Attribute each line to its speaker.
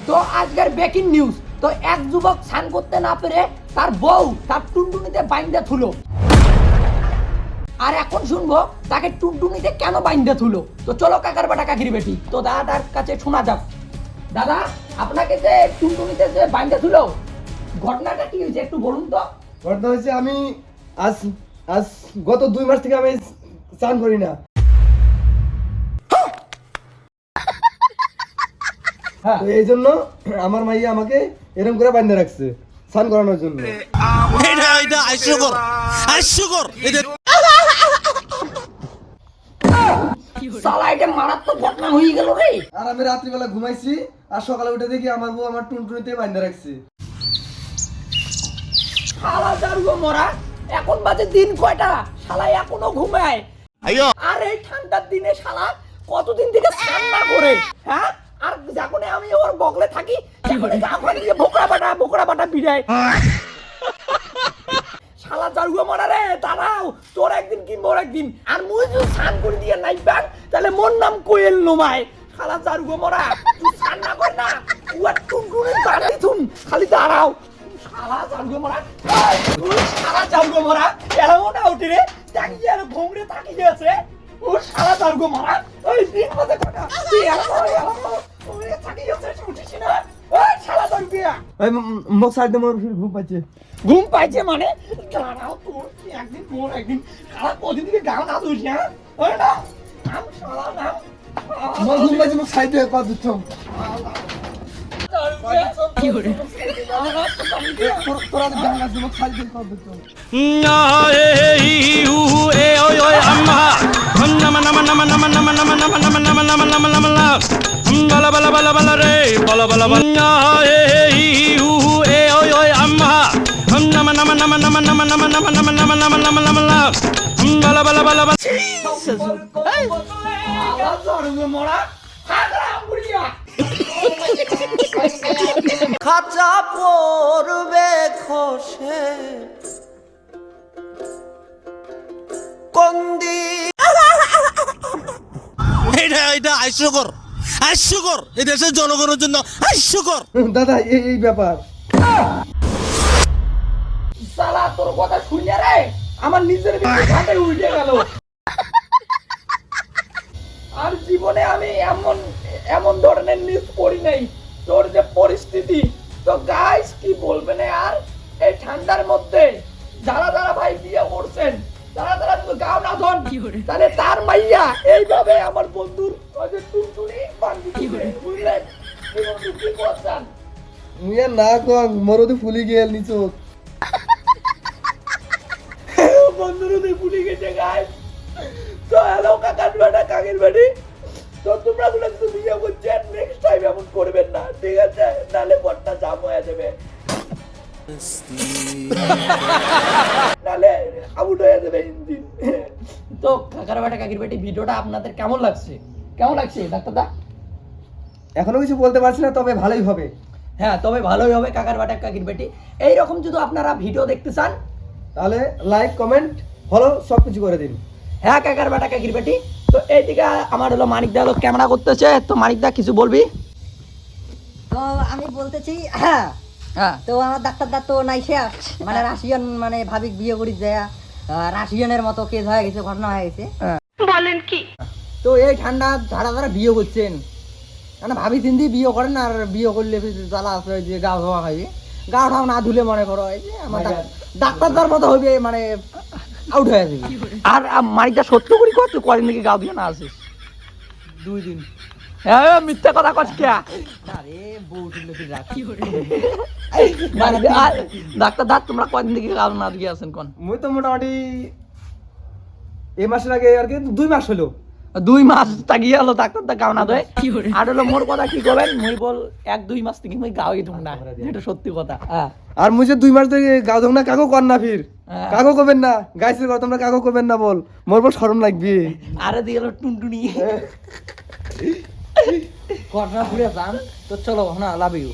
Speaker 1: তো আজকের breaking news. তো এক যুবক স্নান করতে না পেরে তার বউ তার টুনটুনিতে বাইন্দা থুলো। আর এখন শুনবো তাকে টুনটুনিতে কেন বাইন্দা থুলো। তো চলো কাকার বাটা কাকির বেটি, তো দাদার কাছে শোনা যাক। দাদা, আপনাকে যে টুনটুনিতে যে বাইন্দা থুলো, ঘটনাটা কি হয়েছে একটু বলুন তো।
Speaker 2: ঘটনা হচ্ছে আমি আজ আজ গত 2 মাস থেকে আমি স্নান করি না।
Speaker 1: হ্যাঁ,
Speaker 2: তো এই জন্য আমার মাইয়া আমাকে এরকম করে বাঁধে রাখছে স্নান করানোর জন্য।
Speaker 3: এটা হাস্যকর
Speaker 1: শালা এটা মারাত্মক ঘটনা হয়ে গেল রে।
Speaker 2: আর আমি রাত্রিবেলা ঘুমাইছি আর সকালে উঠে দেখি আমার বউ আমার টুনটুনিতে বাঁধে রাখছে।
Speaker 1: শালা জারুগো মরা, এখন বাজে দিন কয়টা, শালা এখনো ঘুমায়। আর এই ঠান্ডার দিনে শালা কতদিন থেকে স্নান না করে, হ্যাঁ? আর যখন আমি ওর বগলে থাকি তখনই গাফা দিয়ে বোকরা বাটা বিড়ায়। শালা জারুগো মরা রে, দাঁড়াও, তোর একদিন কি মোর একদিন। আর মুই যদি স্নান করে দিয়ে নাইবান তাহলে মোর নাম কোয়েল নোমায়। শালা জারুগো মরা, তুই স্নান না কর না, উয়া টুনটুনি দাঁড়ি থুম, খালি দাঁড়াও। শালা জারুগো মরা, শালা জারুগো মরা, এলামোটা উঠে রে, তাকিয়ে আর ঘুমরে তাকিয়ে আছে। ও শালা জারুগো মরা, ওই দিন বাজে কটা, তুই এলামো ওরে তাকিয়ে আছে, উঠিস না। ওই শালা জারুগিয়া,
Speaker 2: ওই মুখ সাইডে মোর ঘুম পাচ্ছে।
Speaker 1: ঘুম পাইছে মানে দাঁড়াও, তোর কি একদিন মোর একদিন, শালা কদিন থেকে গাও না তুই, হ্যাঁ? ওই না নাম শালা নাম
Speaker 2: মোর ঘুম পাচ্ছে, মুখ সাইডে পা দিচ্ছম।
Speaker 1: কি করে
Speaker 2: তোরা গান গাছ মুখ সাইডে পা দিচ্ছম।
Speaker 3: খাঁচা পড়বে খসে কন্দি এটা হাস্যকর এই দেশের জনগণের জন্য হাস্যকর।
Speaker 2: দাদা এই ব্যাপার।
Speaker 1: শালা তোর কথা শুনে রে আমার নিজের ভিতরে ঘাটে উঠে গেল। আর জীবনে আমি এমন ধরনের নিউজ করি নাই। তোর যে পরিস্থিতি, তো গাইস কি বলবেন আর এই ঠান্ডার মধ্যে যারা ভাই বিয়ে করছেন, যারা তো গাও না ধন, তাহলে তার মাইয়া এইভাবে আমার বন্ধুর ওই যে টুনটুনি বান্ধি দিবে, বুঝলেন? কি বন্ধু কি করছেন?
Speaker 2: মুইয়া না কং মরদি ফুলি গেল নিচো।
Speaker 1: বন্ধুর দিয়ে ভুলে গেছে গাইস। তো হ্যালো কাকার বেটা কাকের বেটি, তো তোমরা যদি বিয়ে করছেন নেক্সট টাইম এমন করবেন না, ঠিক আছে? নালে পটটা জাম হয়ে যাবে, নালে আউট হয়ে যাবে ইঞ্জিন। তো কাকার বেটা কাকির বেটি ভিডিওটা আপনাদের কেমন লাগছে ডাক্তার দা?
Speaker 2: এখনো কিছু বলতে পারছি না, তবে ভালোই হবে।
Speaker 1: হ্যাঁ, তবে ভালোই হবে কাকার বেটা কাকির বেটি। এইরকম যদি আপনারা ভিডিও দেখতে চান
Speaker 2: তাহলে লাইক কমেন্ট ফলো সবকিছু করে দিন।
Speaker 1: হ্যাঁ কাকার বেটা কাকির বেটি। তো এইদিকে আমার হলো মানিক দা হলো ক্যামেরা করতেছে। তো মানিক দা কিছু বলবি?
Speaker 4: তো আমি বলতেছি, হ্যাঁ,
Speaker 1: হ্যাঁ,
Speaker 4: তো আমার ডাক্তারদা তো নাই শেষ, মানে রাশিয়ান মানে ভাবিক বিয়ে করি যায়, রাশিয়ানের মতো কেস হয়ে গেছে, ঘটনা হয়ে গেছে।
Speaker 1: তো এই ঠান্ডা যারা বিয়ে করছেন, মানে ভাবি চিন্তি বিয়ে করেন, আর বিয়ে করলে জ্বালা আছে ওই যে গা ধোয়া খাইবে, গা ঠাও না ধুলে মনে করো এই যে আমার ডাক্তারদার মতো হইবে, মানে আউট হয়ে যাবে। আর মানিকটা সত্য করি কর, তুই কদিন থেকে গা ধুয়ে না আসিস? 2 দিন। হ্যাঁ, মিথ্যা কথা কস কে?
Speaker 4: আরে বউ তুলে রাখি
Speaker 1: ডাক্তার দা তোমরা কদিন থেকে গা না ধুয়ে আছেন কোন?
Speaker 2: মুই তো মোটামুটি এই মাসের আগে আর কি 2 মাস হলো।
Speaker 1: 2 মাস তাগিয়ে হলো ডাক্তার দা গাও না ধোয়। আর হলো মোর কথা কি করবেন, মুই বল 1-2 মাস থেকে মুই গাওই ধুম না, এটা সত্যি কথা। হ্যাঁ,
Speaker 2: আর মুই যে 2 মাস ধরে গাও ধং না, কাকো কর না ফির,
Speaker 1: হ্যাঁ।
Speaker 2: কাকো করবেন না, গাইছের কথা তোমরা কাকো করবেন না, বল মোর বল শরম লাগবে।
Speaker 1: আরে দিয়ে হলো টুনটুনি
Speaker 4: ঘটনা ঘুরে যান। তো চলো না, লাভ ইউ।